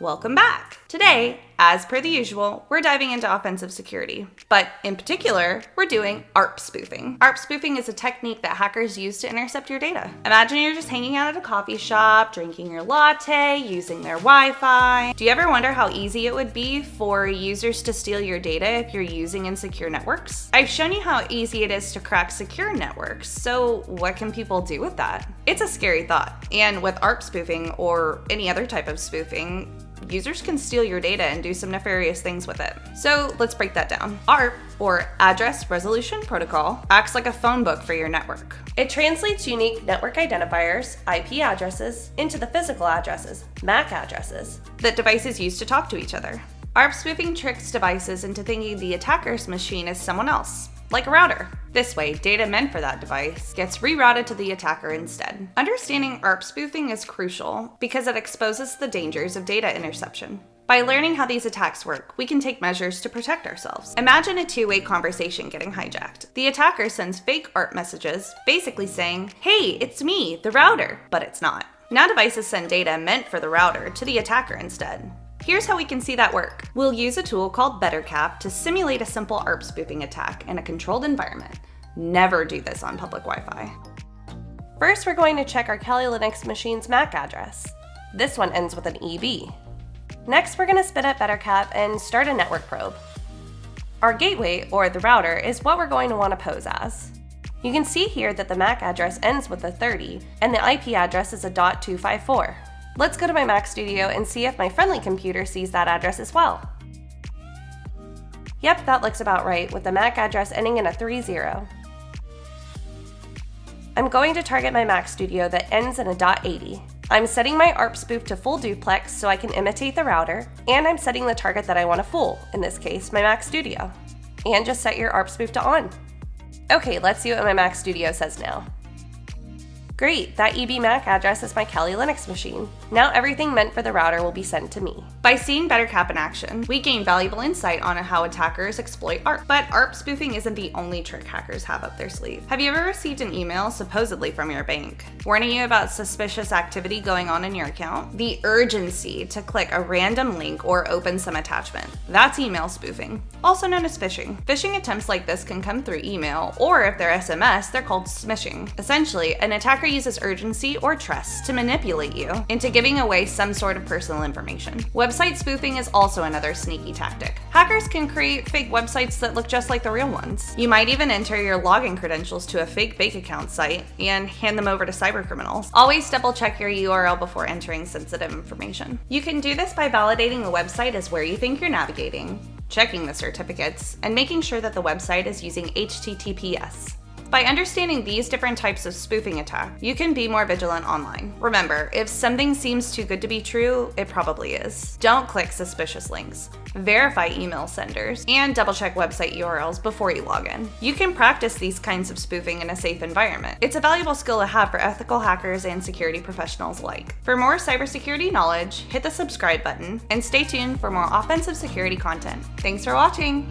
Welcome back! Today, as per the usual, we're diving into offensive security. But in particular, we're doing ARP spoofing. ARP spoofing is a technique that hackers use to intercept your data. Imagine you're just hanging out at a coffee shop, drinking your latte, using their Wi-Fi. Do you ever wonder how easy it would be for users to steal your data if you're using insecure networks? I've shown you how easy it is to crack secure networks, so what can people do with that? It's a scary thought. And with ARP spoofing, or any other type of spoofing, users can steal your data and do some nefarious things with it. So let's break that down. ARP, or Address Resolution Protocol, acts like a phone book for your network. It translates unique network identifiers, IP addresses, into the physical addresses, MAC addresses, that devices use to talk to each other. ARP spoofing tricks devices into thinking the attacker's machine is someone else, like a router. This way, data meant for that device gets rerouted to the attacker instead. Understanding ARP spoofing is crucial because it exposes the dangers of data interception. By learning how these attacks work, we can take measures to protect ourselves. Imagine a two-way conversation getting hijacked. The attacker sends fake ARP messages, basically saying, "Hey, it's me, the router," but it's not. Now devices send data meant for the router to the attacker instead. Here's how we can see that work. We'll use a tool called BetterCap to simulate a simple ARP spoofing attack in a controlled environment. Never do this on public Wi-Fi. First, we're going to check our Kali Linux machine's MAC address. This one ends with an EB. Next, we're going to spin up BetterCap and start a network probe. Our gateway, or the router, is what we're going to want to pose as. You can see here that the MAC address ends with a 30, and the IP address is a .254. Let's go to my Mac Studio and see if my friendly computer sees that address as well. Yep, that looks about right, with the MAC address ending in a 30. I'm going to target my Mac Studio that ends in a .80. I'm setting my ARP spoof to full duplex so I can imitate the router, and I'm setting the target that I want to fool, in this case, my Mac Studio. And just set your ARP spoof to on. Okay, let's see what my Mac Studio says now. Great, that EB MAC address is my Kali Linux machine. Now everything meant for the router will be sent to me. By seeing BetterCap in action, we gain valuable insight on how attackers exploit ARP. But ARP spoofing isn't the only trick hackers have up their sleeve. Have you ever received an email, supposedly from your bank, warning you about suspicious activity going on in your account? The urgency to click a random link or open some attachment. That's email spoofing, also known as phishing. Phishing attempts like this can come through email, or if they're SMS, they're called smishing. Essentially, an attacker uses urgency or trust to manipulate you into giving away some sort of personal information. Website spoofing is also another sneaky tactic. Hackers can create fake websites that look just like the real ones. You might even enter your login credentials to a fake bank account site and hand them over to cybercriminals. Always double check your URL before entering sensitive information. You can do this by validating the website as where you think you're navigating, checking the certificates, and making sure that the website is using HTTPS. By understanding these different types of spoofing attack, you can be more vigilant online. Remember, if something seems too good to be true, it probably is. Don't click suspicious links. Verify email senders, and double-check website URLs before you log in. You can practice these kinds of spoofing in a safe environment. It's a valuable skill to have for ethical hackers and security professionals alike. For more cybersecurity knowledge, hit the subscribe button, and stay tuned for more offensive security content. Thanks for watching!